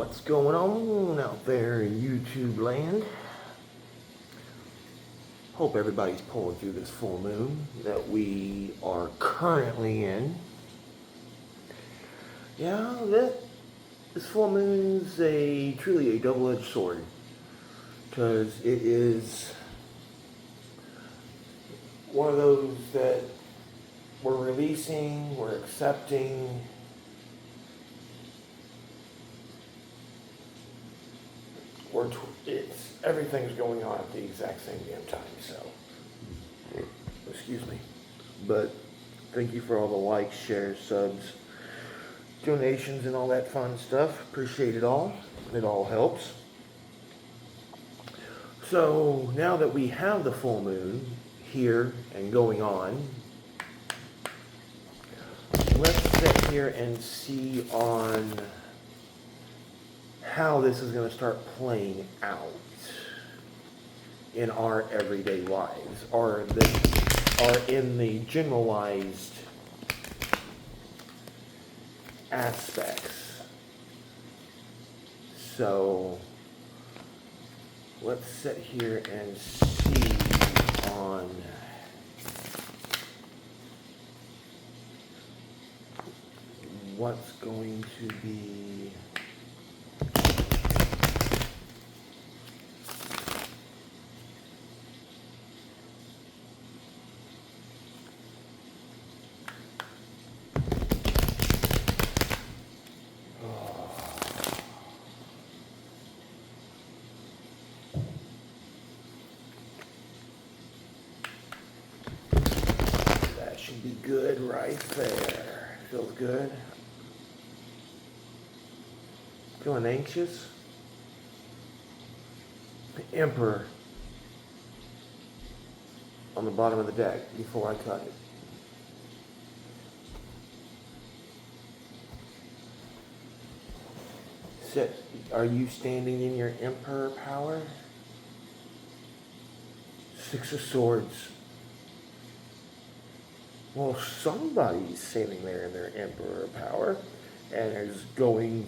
What's going on out there in YouTube land? Hope everybody's pulling through this full moon that we are currently in. Yeah, this full moon's truly a double-edged sword, because it is one of those that we're releasing, we're accepting. Everything's going on at the exact same damn time, so excuse me. But thank you for all the likes, shares, subs, donations, and all that fun stuff. Appreciate it all. It all helps. So now that we have the full moon here and going on, let's sit here and see on how this is going to start playing out in our everyday lives, or in the generalized aspects. So let's sit here and see on what's going to be be good right there. Feels good. Feeling anxious? The Emperor on the bottom of the deck before I cut it. Sit. Are you standing in your Emperor power? Six of Swords. Well, somebody's standing there in their Emperor power and is going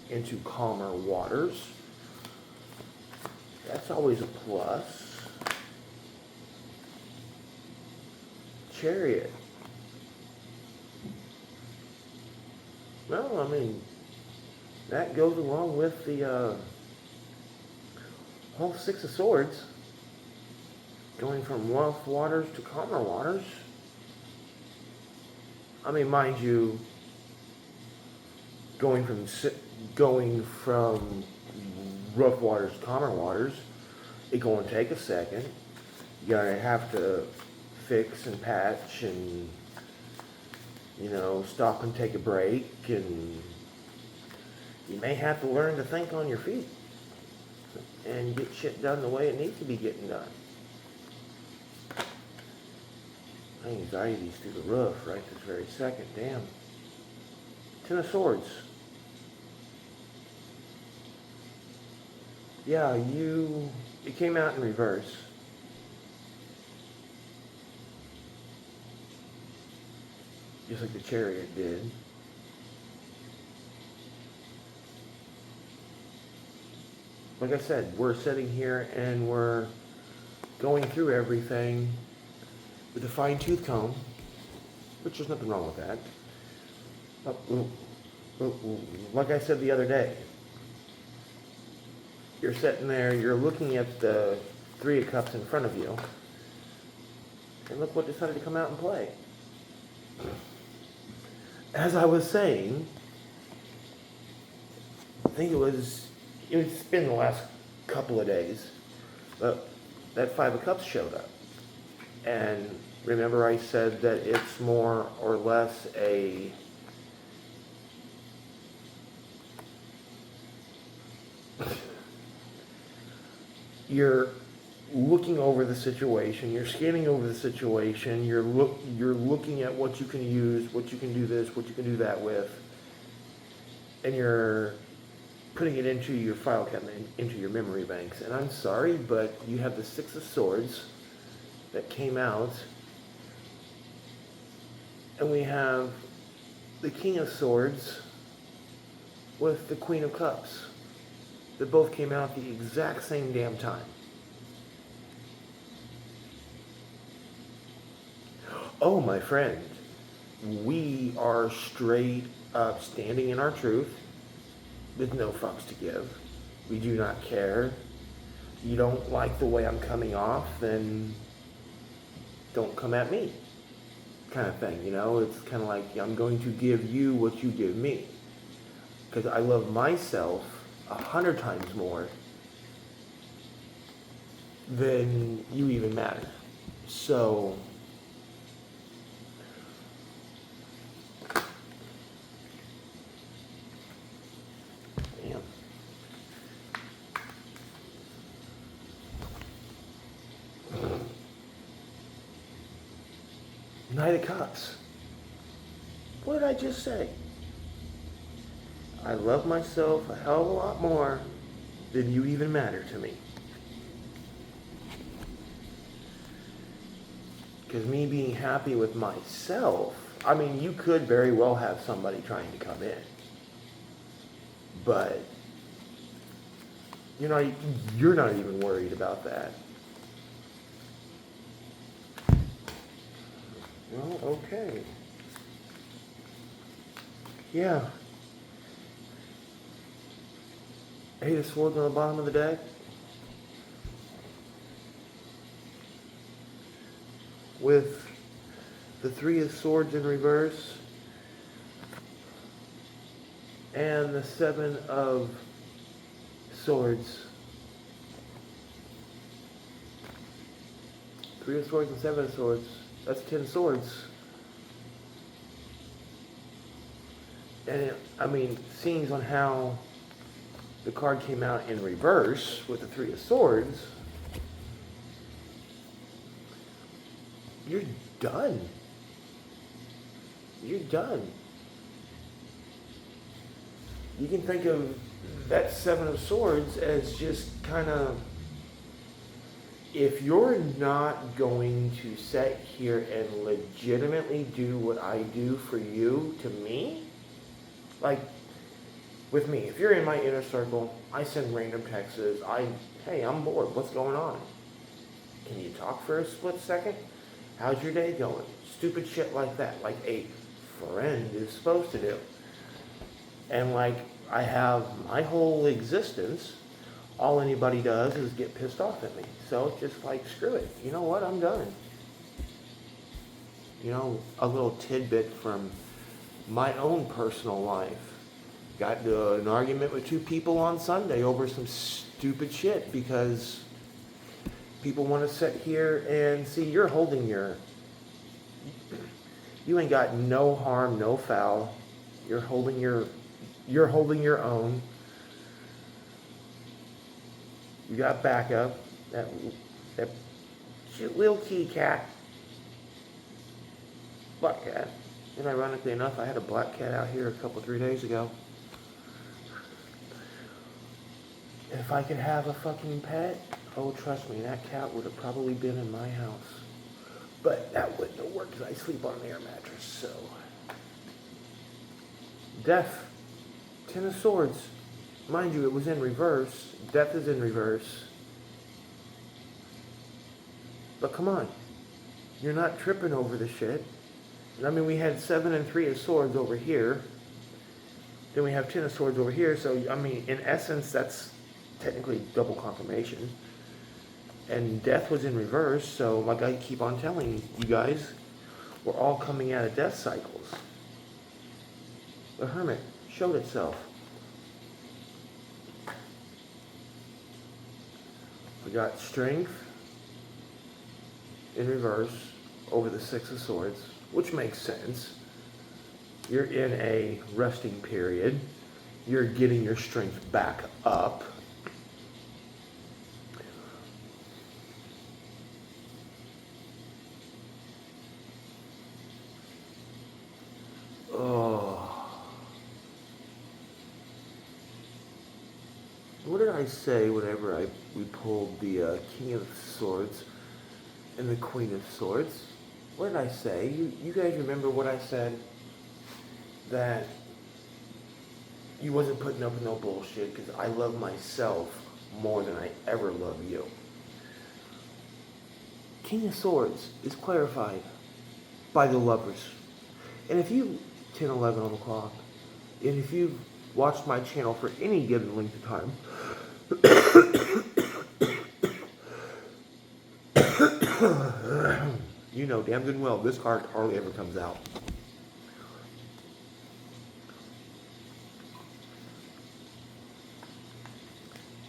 into calmer waters. That's always a plus. Chariot. Well, I mean, that goes along with the whole Six of Swords. Going from rough waters to calmer waters. I mean, mind you, going from rough waters to calmer waters, it's going to take a second. You're going to have to fix and patch and, stop and take a break, and you may have to learn to think on your feet and get shit done the way it needs to be getting done. My anxiety's through the roof right this very second. Damn. Ten of Swords. Yeah, it came out in reverse. Just like the Chariot did. Like I said, we're sitting here and we're going through everything with a fine-tooth comb, which there's nothing wrong with that. Like I said the other day, you're sitting there, you're looking at the Three of Cups in front of you, and look what decided to come out and play. As I was saying, I think it's been the last couple of days, but that Five of Cups showed up. And remember I said that it's more or less you're looking over the situation, you're scanning over the situation, you're looking at what you can use, what you can do this, what you can do that with, and you're putting it into your file cabinet, into your memory banks. And I'm sorry, but you have the Six of Swords that came out, and we have the King of Swords with the Queen of Cups. They both came out at the exact same damn time. Oh, my friend, we are straight up standing in our truth. There's no fucks to give. We do not care. You don't like the way I'm coming off, then don't come at me. Kind of thing, you know? It's kind of like I'm going to give you what you give me. Because I love myself 100 times more than you even matter. So, damn. Knight of Cups. What did I just say? I love myself a hell of a lot more than you even matter to me. Because me being happy with myself, I mean, you could very well have somebody trying to come in. But you're not even worried about that. Well, okay. Yeah. Eight of Swords on the bottom of the deck. With the Three of Swords in reverse. And the Seven of Swords. Three of Swords and Seven of Swords. That's 10 swords. And seeing on how the card came out in reverse with the Three of Swords, you're done. You're done. You can think of that Seven of Swords as just kind of, if you're not going to sit here and legitimately do what I do for you to me, like with me, if you're in my inner circle, I send random texts, hey, I'm bored, what's going on? Can you talk for a split second? How's your day going? Stupid shit like that, like a friend is supposed to do. And like, I have my whole existence, all anybody does is get pissed off at me. So it's just like, screw it. You know what? I'm done. You know, a little tidbit from my own personal life. Got into an argument with two people on Sunday over some stupid shit because people want to sit here and see you ain't got no harm, no foul. You're holding your own. You got backup. That cute little kitty cat. Black cat. And ironically enough, I had a black cat out here 3 days ago. If I could have a fucking pet, oh, trust me, that cat would have probably been in my house. But that wouldn't have worked because I sleep on an air mattress, so. Death. Ten of Swords. Mind you, it was in reverse. Death is in reverse. But come on. You're not tripping over the shit. I mean, we had 7 and 3 of Swords over here. Then we have 10 of Swords over here. So, I mean, in essence, that's technically double confirmation. And Death was in reverse. So, like I keep on telling you guys, we're all coming out of death cycles. The Hermit showed itself. We got Strength in reverse over the 6 of Swords, which makes sense. You're in a resting period. You're getting your strength back up. What did I say whenever we pulled the King of Swords and the Queen of Swords? What did I say? You guys remember what I said? That You wasn't putting up with no bullshit because I love myself more than I ever love you. King of Swords is clarified by the lovers. And if you, 10, 11 on the clock, and if you've watched my channel for any given length of time, you know damn good and well this card hardly ever comes out.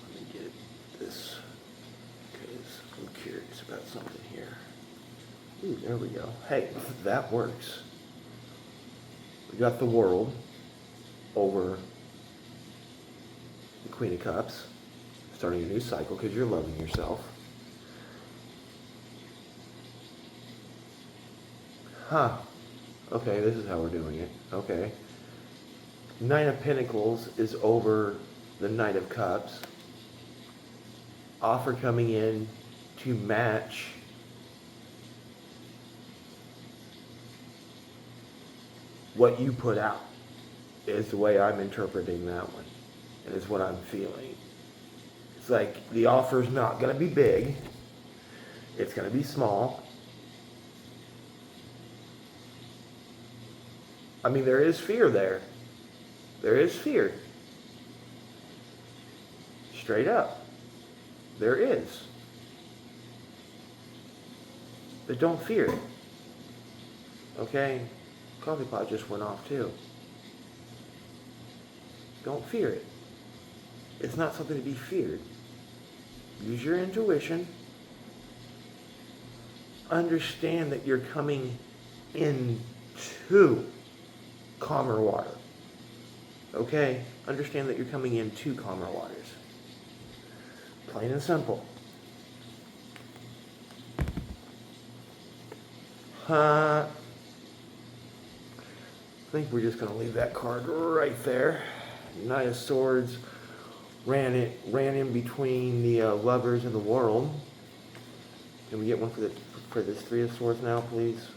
Let me get this because I'm curious about something here. Ooh, there we go. Hey, that works. We got the World over the Queen of Cups, starting a new cycle because you're loving yourself. Huh. Okay, this is how we're doing it. Okay. Nine of Pentacles is over the Knight of Cups. Offer coming in to match what you put out is the way I'm interpreting that one. And it's what I'm feeling. It's like the offer's not going to be big. It's going to be small. I mean, there is fear there. There is fear. Straight up. There is. But don't fear it. Okay? Coffee pot just went off too. Don't fear it. It's not something to be feared. Use your intuition. Understand that you're coming into calmer water. Okay? Understand that you're coming into calmer waters. Plain and simple. I think we're just going to leave that card right there. Knight of Swords ran in between the lovers and the world. Can we get one for this Three of Swords now, please?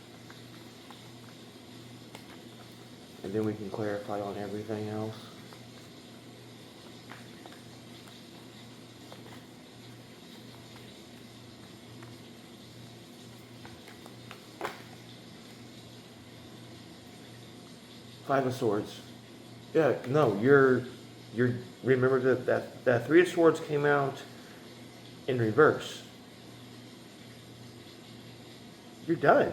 And then we can clarify on everything else. Five of Swords. Yeah, no, you're remember that Three of Swords came out in reverse. You're done.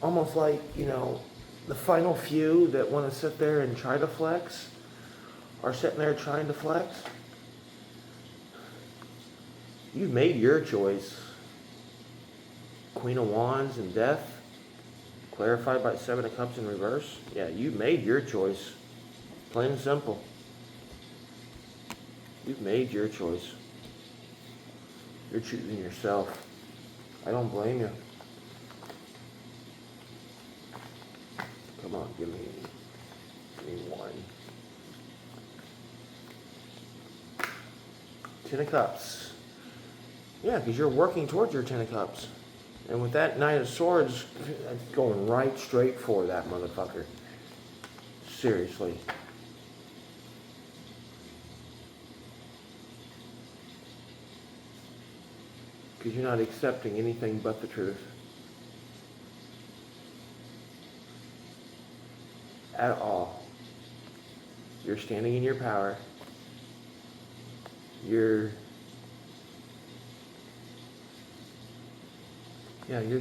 Almost like, you know, the final few that want to sit there and try to flex are sitting there trying to flex. You've made your choice. Queen of Wands and Death, clarified by Seven of Cups in reverse. Yeah, you made your choice. Plain and simple. You've made your choice. You're choosing yourself. I don't blame you. Come on, give me one. Ten of Cups. Yeah, because you're working towards your Ten of Cups. And with that Knight of Swords, that's going right straight for that motherfucker. Seriously. Because you're not accepting anything but the truth. At all. You're standing in your power. You're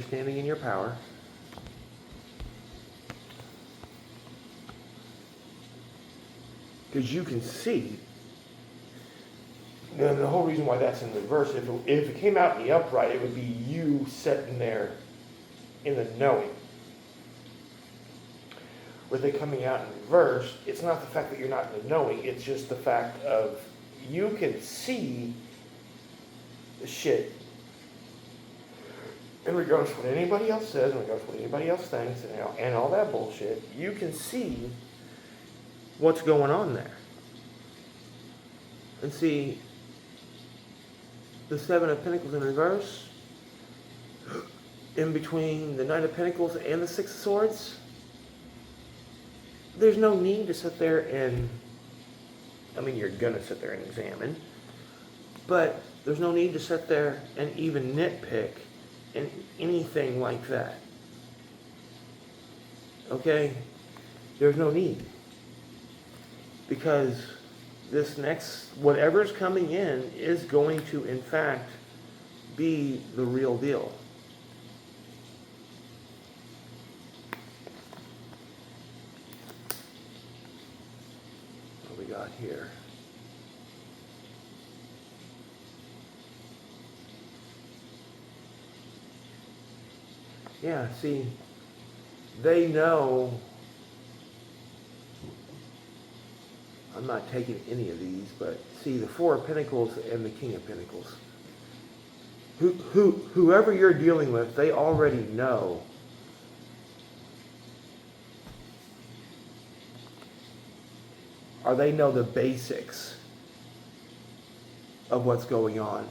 standing in your power. Because you can see. And the whole reason why that's in the reverse, if it came out in the upright, it would be you sitting there in the knowing. With it coming out in reverse, it's not the fact that you're not in the knowing, it's just the fact of you can see the shit. In regards to what anybody else says, in regards to what anybody else thinks, and all that bullshit, you can see what's going on there. And see, the Seven of Pentacles in reverse, in between the Knight of Pentacles and the Six of Swords, there's no need to sit there and, I mean, you're going to sit there and examine, but there's no need to sit there and even nitpick and anything like that. Okay? There's no need. Because this next, whatever's coming in is going to, in fact, be the real deal. What we got here? Yeah, see, they know. I'm not taking any of these, but see the Four of Pentacles and the King of Pentacles. Whoever you're dealing with, they already know. Or they know the basics of what's going on.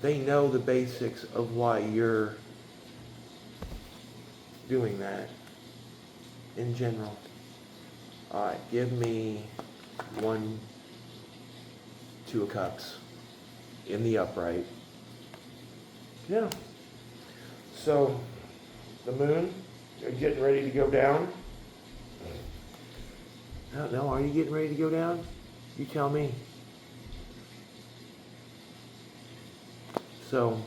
They know the basics of why you're doing that in general. All right, give me 1, 2 of Cups in the upright. Yeah. So, the moon, you're getting ready to go down. I don't know, are you getting ready to go down? You tell me. So,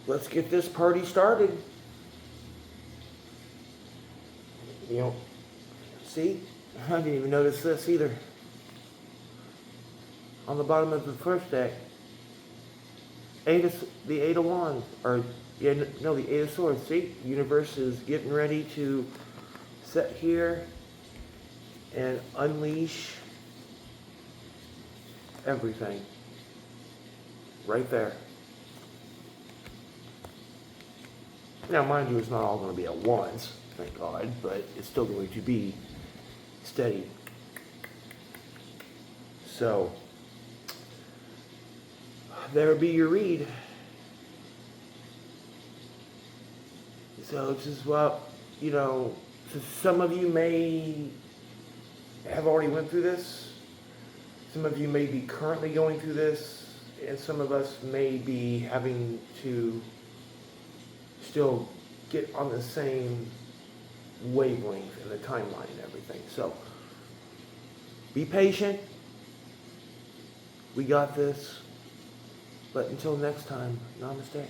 let's get this party started. You know, see, I didn't even notice this either. On the bottom of the first deck, the Eight of Wands, or the Eight of Swords. See, the universe is getting ready to sit here and unleash everything. Right there. Now, mind you, it's not all going to be at once, thank God, but it's still going to be steady. So, there be your read. So, it's just, well, you know, so some of you may have already went through this. Some of you may be currently going through this. And some of us may be having to still get on the same wavelength in the timeline and everything. So, be patient. We got this. But until next time, namaste.